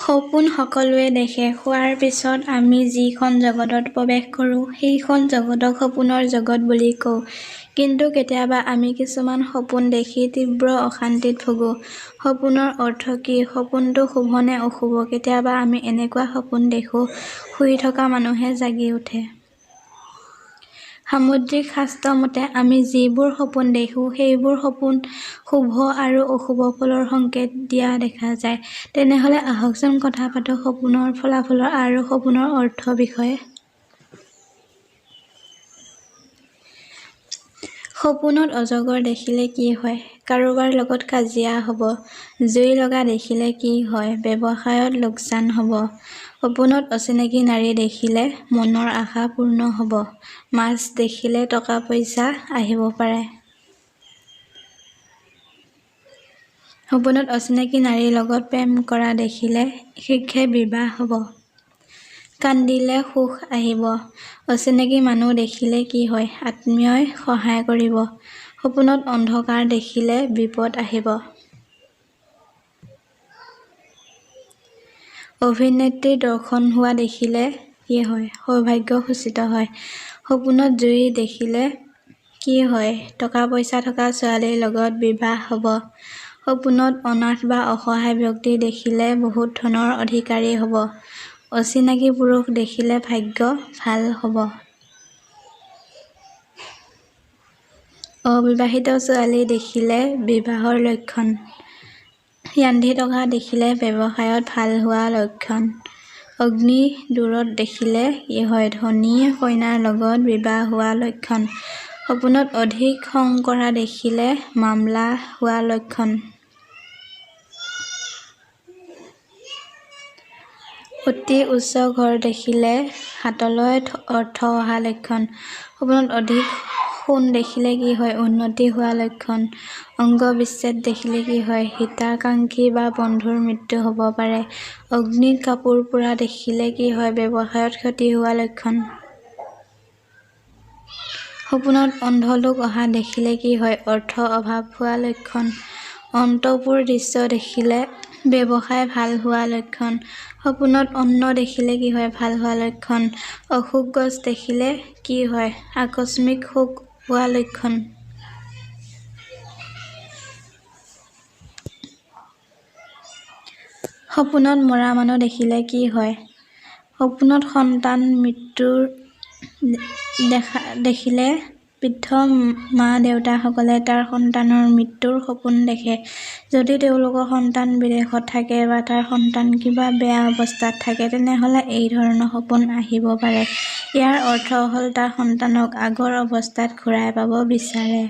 সপোন সকলোৱে দেখে। শোৱাৰ পিছত আমি যিখন জগতত প্ৰৱেশ কৰোঁ, সেইখন জগতক সপোনৰ জগত বুলি কওঁ। কিন্তু কেতিয়াবা আমি কিছুমান সপোন দেখি তীব্ৰ অশান্তিত ভোগোঁ। সপোনৰ অৰ্থ কি? সপোনটো শুভ নে অশুভ? কেতিয়াবা আমি এনেকুৱা সপোন দেখোঁ, শুই থকা মানুহে জাগি উঠে। সামুদ্ৰিক শাস্ত্ৰ মতে আমি যিবোৰ সপোন দেখোঁ, সেইবোৰ সপোন শুভ আৰু অশুভ ফলৰ সংকেত দিয়া দেখা যায়। তেনেহলে আহকচোন কথা পাতোঁ সপোনৰ ফলাফলৰ আৰু সপোনৰ অৰ্থ বিষয়ে। সপোনত অজগৰ দেখিলে কি হয়? কাৰোবাৰ লগত কাজিয়া হ'ব। জুই লগা দেখিলে কি হয়? ব্যৱসায়ত লোকচান হ'ব। সপোনত অচিনাকি নাৰী দেখিলে মনৰ আশা পূৰ্ণ হ'ব। মাছ দেখিলে টকা পইচা আহিব পাৰে। সপোনত অচিনাকি নাৰীৰ লগত প্ৰেম কৰা দেখিলে শীঘ্ৰে বিবাহ হ'ব। কান্দিলে সুখ আহিব। অচিনাকি মানুহ দেখিলে কি হয়? আত্মীয়ই সহায় কৰিব। সপোনত অন্ধকাৰ দেখিলে বিপদ আহিব। অভিনেত্ৰীৰ দৰ্শন হোৱা দেখিলে কি হয়? সৌভাগ্য সূচিত হয়। সপোনত জুই দেখিলে কি হয়? টকা পইচা থকা ছোৱালীৰ লগত বিবাহ হ'ব। সপোনত অনাথ বা অসহায় ব্যক্তি দেখিলে বহুত ধনৰ অধিকাৰী হ'ব। অচিনাকি পুৰুষ দেখিলে ভাগ্য ভাল হ'ব। অবিবাহিত ছোৱালী দেখিলে বিবাহৰ লক্ষণ। ৰান্ধি থকা দেখিলে ব্যৱসায়ত ভাল হোৱা লক্ষণ। অগ্নি দূৰত দেখিলে কি হয়? ধনী কন্যাৰ লগত বিবাহ হোৱা লক্ষণ। সপোনত অধিক খং কৰা দেখিলে মামলা হোৱা লক্ষণ। অতি উচ্চ ঘৰ দেখিলে হাতলৈ অৰ্থ অহা লক্ষণ। সপোনত অধিক সোণ দেখিলে কি হয়? উন্নতি হোৱা লক্ষণ। অংগ বিচ্ছেদ দেখিলে কি হয়? হিতাকাংক্ষী বা বন্ধুৰ মৃত্যু হ'ব পাৰে। অগ্নিত কাপোৰ পোৰা দেখিলে কি হয়? ব্যৱসায়ত ক্ষতি হোৱা লক্ষণ। সপোনত অন্ধ লোক অহা দেখিলে কি হয়? অৰ্থ অভাৱ হোৱা লক্ষণ। অন্তপুৰ দৃশ্য দেখিলে ব্যৱসায় ভাল হোৱা লক্ষণ। সপোনত অন্ন দেখিলে কি হয়? ভাল হোৱা লক্ষণ। অশোক গছ দেখিলে কি হয়? আকস্মিক সুখ হোৱা লক্ষণ। সপোনত মৰা মানুহ দেখিলে কি হয়? সপোনত সন্তান মৃত্যুৰ দেখিলে বৃদ্ধ মা-দেউতাসকলে তাৰ সন্তানৰ মৃত্যুৰ সপোন দেখে। যদি তেওঁলোকৰ সন্তান বিদেশত থাকে বা তাৰ সন্তান কিবা বেয়া অৱস্থাত থাকে, তেনেহলে এই ধৰণৰ সপোন আহিব পাৰে। ইয়াৰ অৰ্থ হ'ল তাৰ সন্তানক আগৰ অৱস্থাত ঘূৰাই পাব বিচাৰে।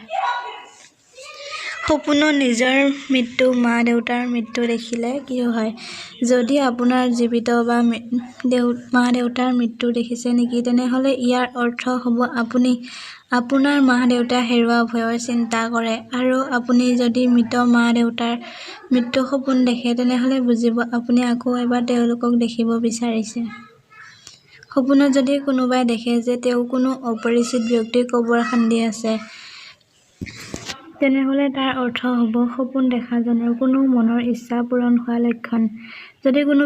সপোনত নিজৰ মৃত্যু, মা-দেউতাৰ মৃত্যু দেখিলে কি হয়? যদি আপোনাৰ জীৱিত বা মা-দেউতাৰ মৃত্যু দেখিছে নেকি? তেনেহলে ইয়াৰ অৰ্থ হ'ব আপুনি আপোনাৰ মা-দেউতা হেৰুওৱা ভয়ৰ চিন্তা কৰে। আৰু আপুনি যদি মৃত মা-দেউতাৰ মৃত্যু সপোন দেখে, তেনেহলে বুজিব আপুনি আকৌ এবাৰ তেওঁলোকক দেখিব বিচাৰিছে। সপোনত যদি কোনোবাই দেখে যে তেওঁ কোনো অপৰিচিত ব্যক্তিৰ কবৰ খান্দি আছে, তেনেহলে তাৰ অৰ্থ হ'ব সপোন দেখাজনৰ কোনো মনৰ ইচ্ছা পূৰণ হোৱা লক্ষণ। যদি কোনো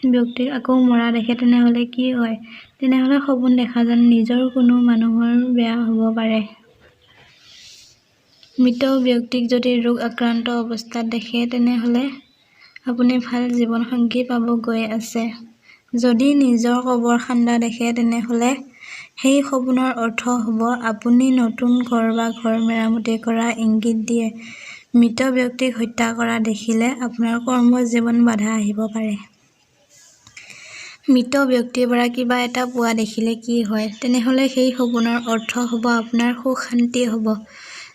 ব্যক্তিক আকৌ মৰা দেখে, তেনেহলে কি হয়? তেনেহলে সপোন দেখাজন নিজৰ কোনো মানুহৰ বেয়া হ'ব পাৰে। মৃত ব্যক্তিক যদি ৰোগ আক্ৰান্ত অৱস্থাত দেখে, তেনেহলে আপুনি ভাল জীৱনসংগী পাব গৈ আছে। যদি নিজৰ কবৰ খান্দা দেখে, তেনেহলে সেই সপোনৰ অৰ্থ হ'ব আপুনি নতুন ঘৰ বা ঘৰ মেৰামতি কৰা ইংগিত দিয়ে। মৃত ব্যক্তিক হত্যা কৰা দেখিলে আপোনাৰ কৰ্মজীৱন বাধা আহিব পাৰে। মৃত ব্যক্তিৰ পৰা কিবা এটা পোৱা দেখিলে কি হয়? তেনেহলে সেই সপোনৰ অৰ্থ হ'ব আপোনাৰ সুখ শান্তি হ'ব।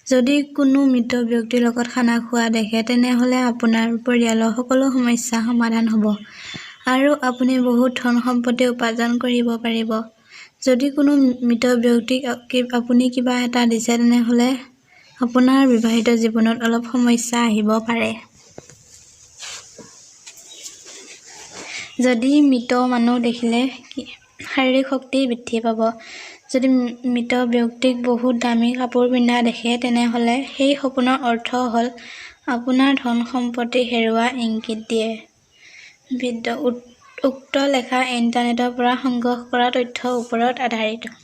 যদি কোনো মৃত ব্যক্তিৰ লগত খানা খোৱা দেখে, তেনেহলে আপোনাৰ পৰিয়ালৰ সকলো সমস্যা সমাধান হ'ব আৰু আপুনি বহুত ধন সম্পত্তি উপাৰ্জন কৰিব পাৰিব। যদি কোনো মৃত ব্যক্তিক আপুনি কিবা এটা দিছে, তেনেহলে আপোনাৰ বিবাহিত জীৱনত অলপ সমস্যা আহিব পাৰে। যদি মৃত মানুহ দেখিলে শাৰীৰিক শক্তি বৃদ্ধি পাব। যদি মৃত ব্যক্তিক বহুত দামী কাপোৰ পিন্ধা দেখে, তেনেহলে সেই সপোনৰ অৰ্থ হ'ল আপোনাৰ ধন সম্পত্তি হেৰুওৱা ইংগিত দিয়ে। উক্ত লেখা ইণ্টাৰনেটৰ পৰা সংগ্ৰহ কৰা তথ্যৰ ওপৰত আধাৰিত